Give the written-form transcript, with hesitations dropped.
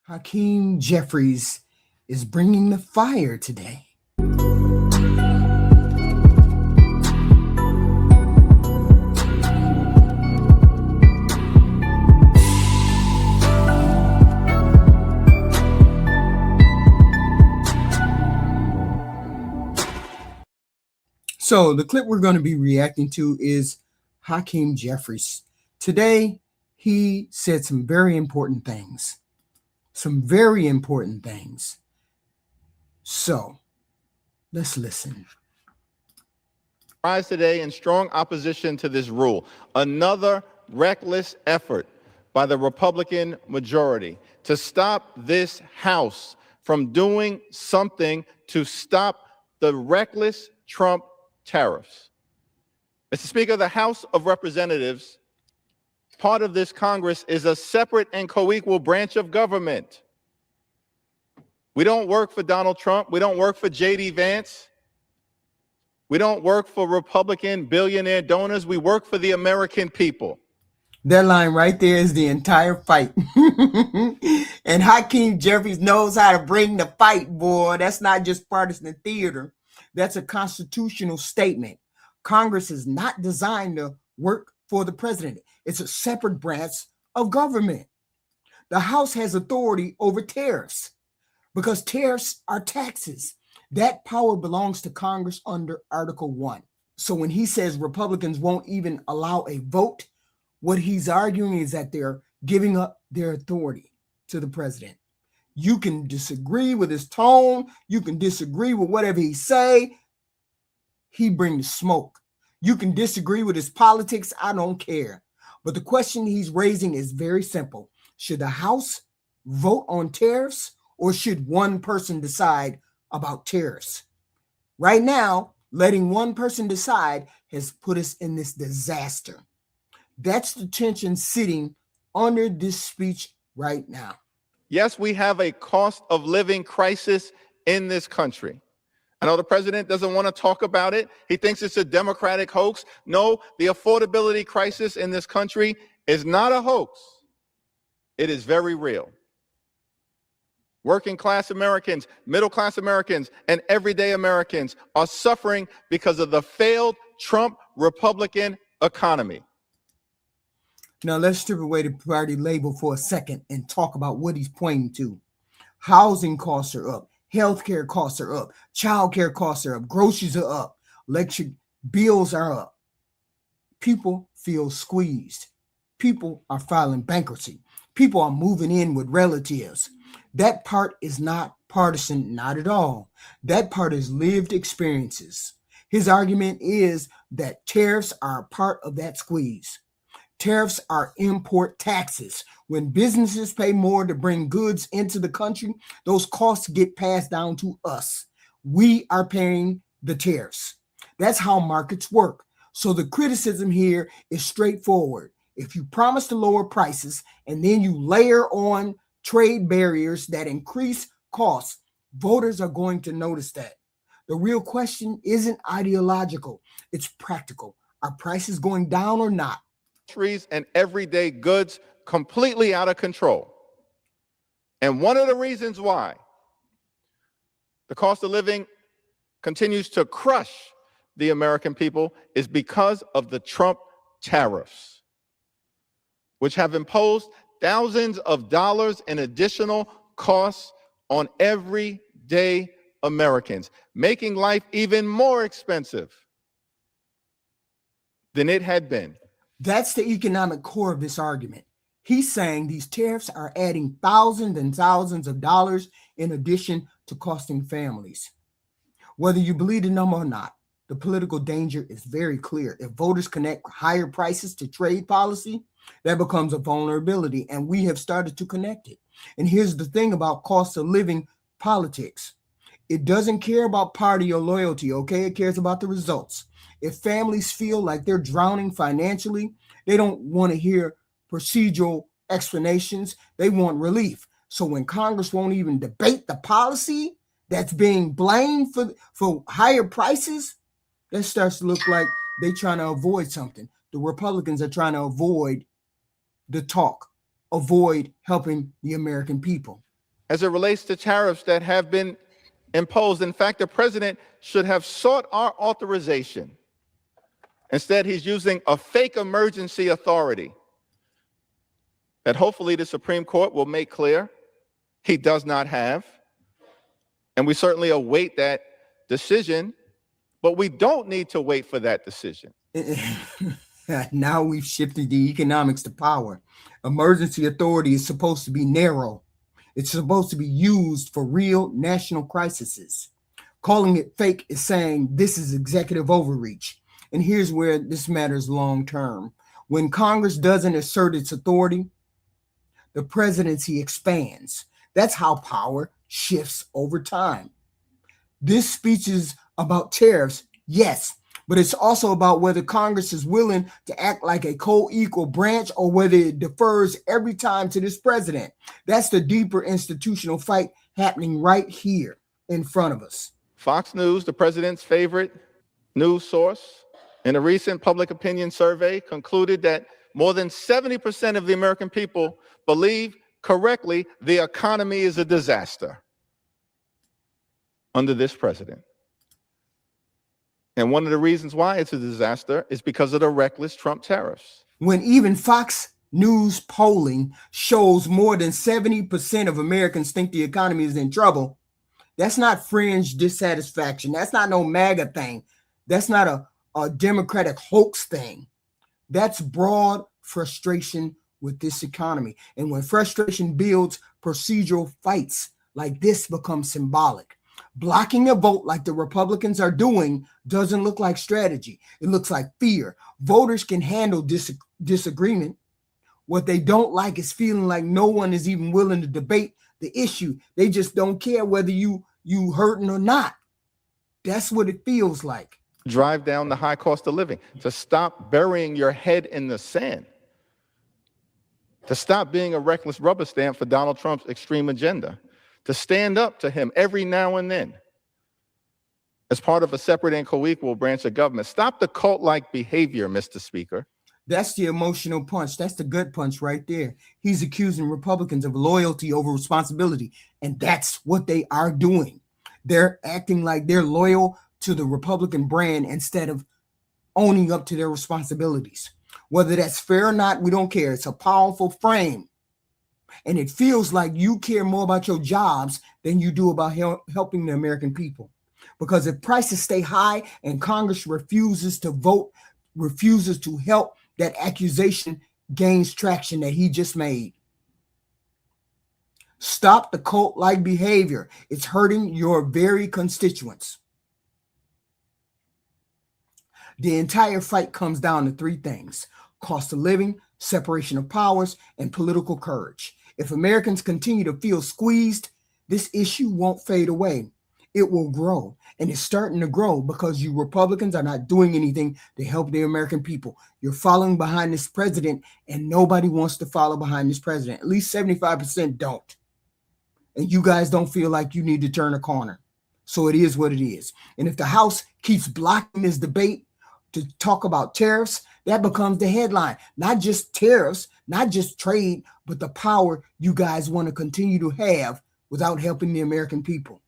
Hakeem Jeffries is bringing the fire today. So the clip we're going to be reacting to is Hakeem Jeffries. Today, he said some very important things. So let's listen. Rise today in strong opposition to this rule. Another reckless effort by the Republican majority to stop this House from doing something to stop the reckless Trump tariffs. Mr. Speaker, the House of Representatives, part of this Congress, is a separate and co-equal branch of government. We don't work for Donald Trump. We don't work for J.D. Vance. We don't work for Republican billionaire donors. We work for the American people. That line right there is the entire fight. And Hakeem Jeffries knows how to bring the fight, boy. That's not just partisan theater. That's a constitutional statement. Congress is not designed to work for the president. It's a separate branch of government. The House has authority over tariffs because tariffs are taxes. That power belongs to Congress under Article 1. So when he says Republicans won't even allow a vote, what he's arguing is that they're giving up their authority to the president. You can disagree with his tone. You can disagree with whatever he say. He brings smoke. You can disagree with his politics. I don't care. But the question he's raising is very simple. Should the House vote on tariffs, or should one person decide about tariffs? Right now, letting one person decide has put us in this disaster. That's the tension sitting under this speech right now. Yes, we have a cost of living crisis in this country. I know the president doesn't want to talk about it. He thinks it's a Democratic hoax. No, the affordability crisis in this country is not a hoax. It is very real. Working class Americans, middle class Americans, and everyday Americans are suffering because of the failed Trump Republican economy. Now let's strip away the party label for a second and talk about what he's pointing to. Housing costs are up. Healthcare costs are up. Childcare costs are up. Groceries are up. Electric bills are up. People feel squeezed. People are filing bankruptcy. People are moving in with relatives. That part is not partisan, not at all. That part is lived experiences. His argument is that tariffs are a part of that squeeze. Tariffs are import taxes. When businesses pay more to bring goods into the country, those costs get passed down to us. We are paying the tariffs. That's how markets work. So the criticism here is straightforward. If you promise to lower prices and then you layer on trade barriers that increase costs, voters are going to notice that. The real question isn't ideological, it's practical. Are prices going down or not? Trees and everyday goods completely out of control. And one of the reasons why the cost of living continues to crush the American people is because of the Trump tariffs, which have imposed thousands of dollars in additional costs on everyday Americans, making life even more expensive than it had been. That's the economic core of this argument. He's saying these tariffs are adding thousands and thousands of dollars in addition to costing families. Whether you believe the number or not, the political danger is very clear. If voters connect higher prices to trade policy, that becomes a vulnerability, and we have started to connect it. And here's the thing about cost of living politics. It doesn't care about party or loyalty, okay? It cares about the results. If families feel like they're drowning financially, they don't want to hear procedural explanations. They want relief. So when Congress won't even debate the policy that's being blamed for higher prices, that starts to look like they're trying to avoid something. The Republicans are trying to avoid the talk, avoid helping the American people. as it relates to tariffs that have been imposed. In fact, the president should have sought our authorization. Instead, he's using a fake emergency authority that hopefully the Supreme Court will make clear he does not have. And we certainly await that decision, but we don't need to wait for that decision. Now we've shifted the economics to power. Emergency authority is supposed to be narrow. It's supposed to be used for real national crises. Calling it fake is saying this is executive overreach. And here's where this matters long term. When Congress doesn't assert its authority, the presidency expands. That's how power shifts over time. This speech is about tariffs, yes, but it's also about whether Congress is willing to act like a co-equal branch or whether it defers every time to this president. That's the deeper institutional fight happening right here in front of us. Fox News, the president's favorite news source, in a recent public opinion survey concluded that more than 70% of the American people believe correctly the economy is a disaster under this president. And one of the reasons why it's a disaster is because of the reckless Trump tariffs. When even Fox News polling shows more than 70% of Americans think the economy is in trouble, that's not fringe dissatisfaction. That's not no MAGA thing. That's not a Democratic hoax thing. That's broad frustration with this economy. And when frustration builds, procedural fights like this become symbolic. Blocking a vote like the Republicans are doing doesn't look like strategy. It looks like fear. Voters can handle disagreement. What they don't like is feeling like no one is even willing to debate the issue. They just don't care whether you hurting or not. That's what it feels like. Drive down the high cost of living, to stop burying your head in the sand, to stop being a reckless rubber stamp for Donald Trump's extreme agenda, to stand up to him every now and then as part of a separate and co-equal branch of government. Stop the cult-like behavior, Mr. Speaker. That's the emotional punch. That's the gut punch right there. He's accusing Republicans of loyalty over responsibility, and that's what they are doing. They're acting like they're loyal to the Republican brand instead of owning up to their responsibilities. Whether that's fair or not, we don't care. It's a powerful frame. And it feels like you care more about your jobs than you do about helping the American people. Because if prices stay high and Congress refuses to vote, refuses to help, that accusation gains traction that he just made. Stop the cult-like behavior. It's hurting your very constituents. The entire fight comes down to three things: cost of living, separation of powers, and political courage. If Americans continue to feel squeezed, this issue won't fade away. It will grow, and it's starting to grow because you Republicans are not doing anything to help the American people. You're following behind this president, and nobody wants to follow behind this president. At least 75% don't. And you guys don't feel like you need to turn a corner. So it is what it is. And if the House keeps blocking this debate to talk about tariffs, that becomes the headline. Not just tariffs, not just trade, but the power you guys want to continue to have without helping the American people.